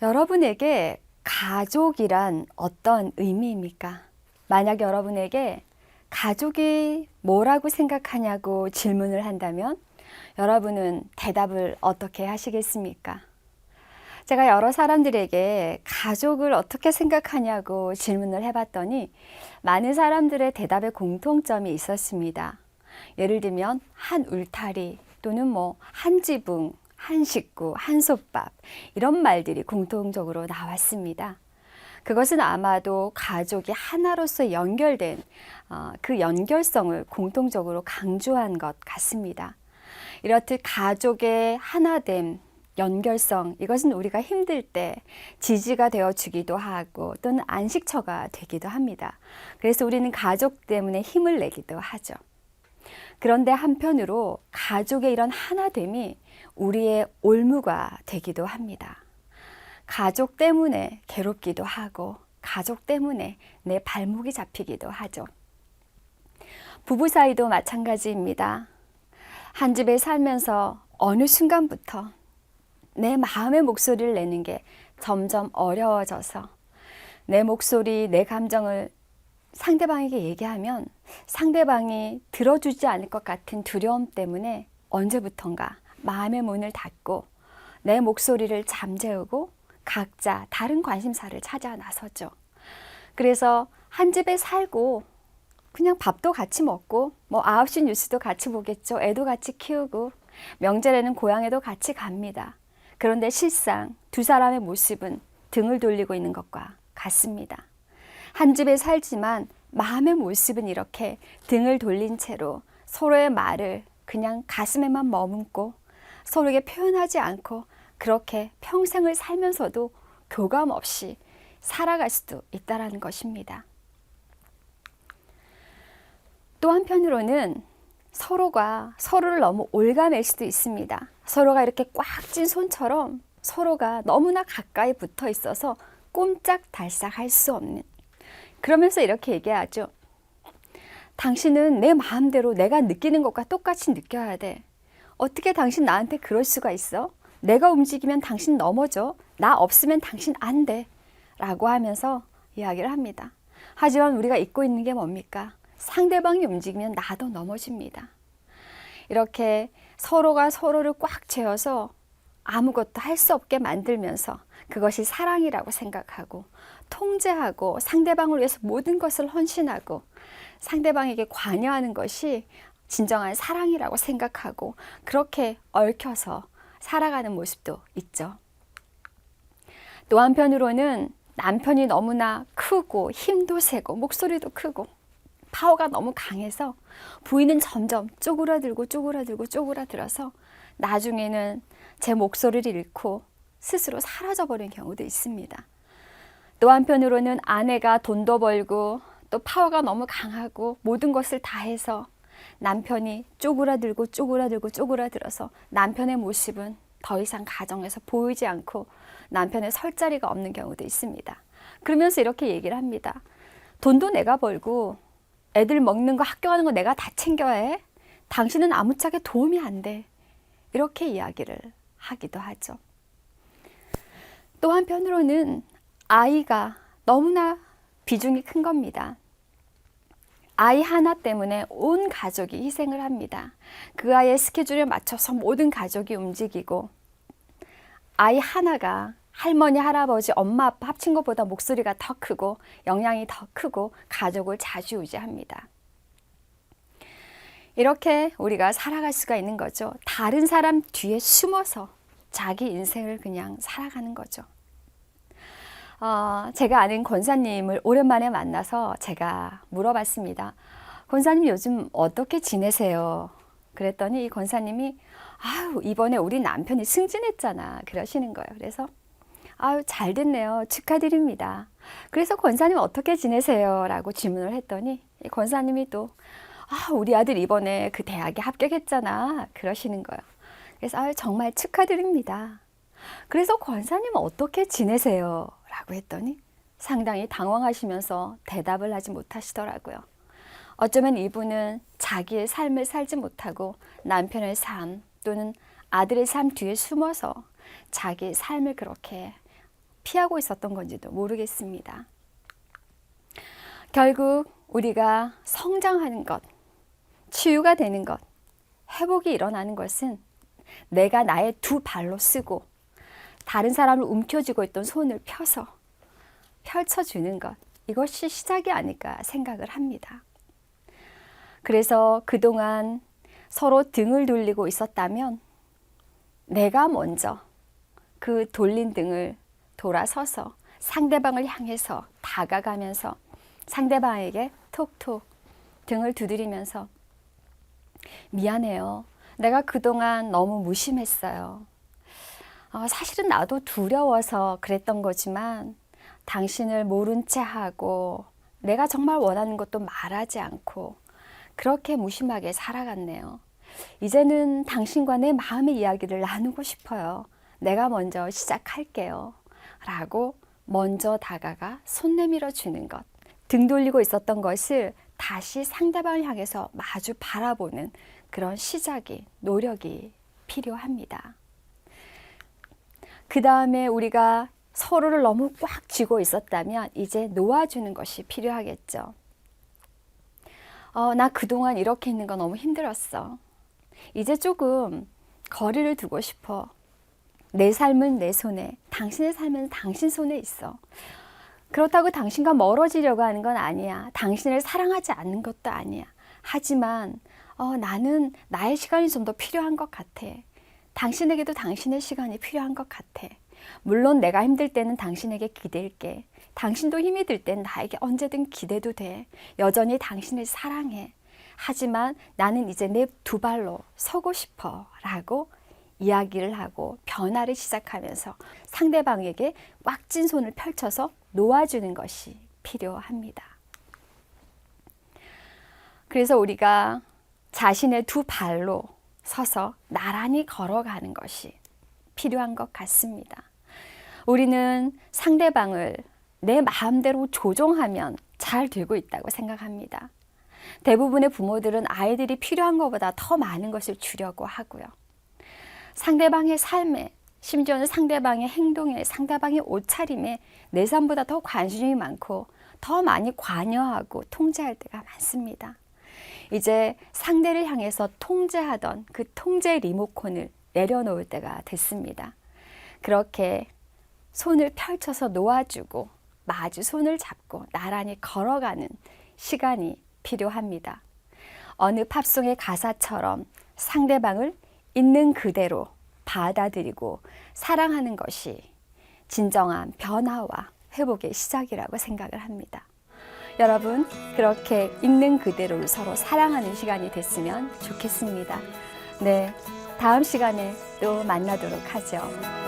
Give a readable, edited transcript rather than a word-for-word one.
여러분에게 가족이란 어떤 의미입니까? 만약 여러분에게 가족이 뭐라고 생각하냐고 질문을 한다면 여러분은 대답을 어떻게 하시겠습니까? 제가 여러 사람들에게 가족을 어떻게 생각하냐고 질문을 해봤더니 많은 사람들의 대답에 공통점이 있었습니다. 예를 들면 한 울타리 또는 한 지붕, 한 식구, 한 솥밥 이런 말들이 공통적으로 나왔습니다. 그것은 아마도 가족이 하나로서 연결된 그 연결성을 공통적으로 강조한 것 같습니다. 이렇듯 가족의 하나됨, 연결성, 이것은 우리가 힘들 때 지지가 되어주기도 하고 또는 안식처가 되기도 합니다. 그래서 우리는 가족 때문에 힘을 내기도 하죠. 그런데 한편으로 가족의 이런 하나됨이 우리의 올무가 되기도 합니다. 가족 때문에 괴롭기도 하고 가족 때문에 내 발목이 잡히기도 하죠. 부부 사이도 마찬가지입니다. 한 집에 살면서 어느 순간부터 내 마음의 목소리를 내는 게 점점 어려워져서 내 목소리, 내 감정을 상대방에게 얘기하면 상대방이 들어주지 않을 것 같은 두려움 때문에 언제부턴가 마음의 문을 닫고 내 목소리를 잠재우고 각자 다른 관심사를 찾아 나서죠. 그래서 한 집에 살고 그냥 밥도 같이 먹고 9시 뉴스도 같이 보겠죠. 애도 같이 키우고 명절에는 고향에도 같이 갑니다. 그런데 실상 두 사람의 모습은 등을 돌리고 있는 것과 같습니다. 한 집에 살지만 마음의 모습은 이렇게 등을 돌린 채로 서로의 말을 그냥 가슴에만 머금고 서로에게 표현하지 않고 그렇게 평생을 살면서도 교감 없이 살아갈 수도 있다는 것입니다. 또 한편으로는 서로가 서로를 너무 올가맬 수도 있습니다. 서로가 이렇게 꽉 찐 손처럼 서로가 너무나 가까이 붙어 있어서 꼼짝달싹 할 수 없는, 그러면서 이렇게 얘기하죠. 당신은 내 마음대로 내가 느끼는 것과 똑같이 느껴야 돼. 어떻게 당신 나한테 그럴 수가 있어? 내가 움직이면 당신 넘어져. 나 없으면 당신 안 돼. 라고 하면서 이야기를 합니다. 하지만 우리가 잊고 있는 게 뭡니까? 상대방이 움직이면 나도 넘어집니다. 이렇게 서로가 서로를 꽉 채워서 아무것도 할 수 없게 만들면서 그것이 사랑이라고 생각하고 통제하고 상대방을 위해서 모든 것을 헌신하고 상대방에게 관여하는 것이 진정한 사랑이라고 생각하고 그렇게 얽혀서 살아가는 모습도 있죠. 또 한편으로는 남편이 너무나 크고 힘도 세고 목소리도 크고 파워가 너무 강해서 부인은 점점 쪼그라들어서 나중에는 제 목소리를 잃고 스스로 사라져버린 경우도 있습니다. 또 한편으로는 아내가 돈도 벌고 또 파워가 너무 강하고 모든 것을 다 해서 남편이 쪼그라들어서 남편의 모습은 더 이상 가정에서 보이지 않고 남편의 설 자리가 없는 경우도 있습니다. 그러면서 이렇게 얘기를 합니다. 돈도 내가 벌고 애들 먹는 거 학교 가는 거 내가 다 챙겨야 해. 당신은 아무짝에 도움이 안 돼. 이렇게 이야기를 하기도 하죠. 또 한편으로는 아이가 너무나 비중이 큰 겁니다. 아이 하나 때문에 온 가족이 희생을 합니다. 그 아이의 스케줄에 맞춰서 모든 가족이 움직이고 아이 하나가 할머니, 할아버지, 엄마, 아빠 합친 것보다 목소리가 더 크고 영향이 더 크고 가족을 좌지우지합니다. 이렇게 우리가 살아갈 수가 있는 거죠. 다른 사람 뒤에 숨어서 자기 인생을 그냥 살아가는 거죠. 제가 아는 권사님을 오랜만에 만나서 제가 물어봤습니다. 권사님 요즘 어떻게 지내세요? 그랬더니 이 권사님이 아유 이번에 우리 남편이 승진했잖아 그러시는 거예요. 그래서 아유 잘 됐네요. 축하드립니다. 그래서 권사님 어떻게 지내세요? 라고 질문을 했더니 이 권사님이 또 우리 아들 이번에 그 대학에 합격했잖아 그러시는 거예요. 그래서 아유 정말 축하드립니다. 그래서 권사님은 어떻게 지내세요? 라고 했더니 상당히 당황하시면서 대답을 하지 못하시더라고요. 어쩌면 이분은 자기의 삶을 살지 못하고 남편의 삶 또는 아들의 삶 뒤에 숨어서 자기의 삶을 그렇게 피하고 있었던 건지도 모르겠습니다. 결국 우리가 성장하는 것, 치유가 되는 것, 회복이 일어나는 것은 내가 나의 두 발로 쓰고 다른 사람을 움켜쥐고 있던 손을 펴서 펼쳐주는 것, 이것이 시작이 아닐까 생각을 합니다. 그래서 그동안 서로 등을 돌리고 있었다면 내가 먼저 그 돌린 등을 돌아서서 상대방을 향해서 다가가면서 상대방에게 톡톡 등을 두드리면서 미안해요. 내가 그동안 너무 무심했어요. 사실은 나도 두려워서 그랬던 거지만 당신을 모른 채 하고 내가 정말 원하는 것도 말하지 않고 그렇게 무심하게 살아갔네요. 이제는 당신과 내 마음의 이야기를 나누고 싶어요. 내가 먼저 시작할게요. 라고 먼저 다가가 손 내밀어 주는 것. 등 돌리고 있었던 것을 다시 상대방을 향해서 마주 바라보는 그런 시작이, 노력이 필요합니다. 그 다음에 우리가 서로를 너무 꽉 쥐고 있었다면 이제 놓아주는 것이 필요하겠죠. 나 그동안 이렇게 있는 거 너무 힘들었어. 이제 조금 거리를 두고 싶어. 내 삶은 내 손에, 당신의 삶은 당신 손에 있어. 그렇다고 당신과 멀어지려고 하는 건 아니야. 당신을 사랑하지 않는 것도 아니야. 하지만 나는 나의 시간이 좀 더 필요한 것 같아. 당신에게도 당신의 시간이 필요한 것 같아. 물론 내가 힘들 때는 당신에게 기댈게. 당신도 힘이 들 땐 나에게 언제든 기대도 돼. 여전히 당신을 사랑해. 하지만 나는 이제 내 두 발로 서고 싶어. 라고 이야기를 하고 변화를 시작하면서 상대방에게 꽉 찐 손을 펼쳐서 놓아주는 것이 필요합니다. 그래서 우리가 자신의 두 발로 서서 나란히 걸어가는 것이 필요한 것 같습니다. 우리는 상대방을 내 마음대로 조종하면 잘 되고 있다고 생각합니다. 대부분의 부모들은 아이들이 필요한 것보다 더 많은 것을 주려고 하고요. 상대방의 삶에, 심지어는 상대방의 행동에, 상대방의 옷차림에 내 삶보다 더 관심이 많고 더 많이 관여하고 통제할 때가 많습니다. 이제 상대를 향해서 통제하던 그 통제 리모컨을 내려놓을 때가 됐습니다. 그렇게 손을 펼쳐서 놓아주고 마주 손을 잡고 나란히 걸어가는 시간이 필요합니다. 어느 팝송의 가사처럼 상대방을 있는 그대로 받아들이고 사랑하는 것이 진정한 변화와 회복의 시작이라고 생각을 합니다. 여러분, 그렇게 있는 그대로를 서로 사랑하는 시간이 됐으면 좋겠습니다. 네, 다음 시간에 또 만나도록 하죠.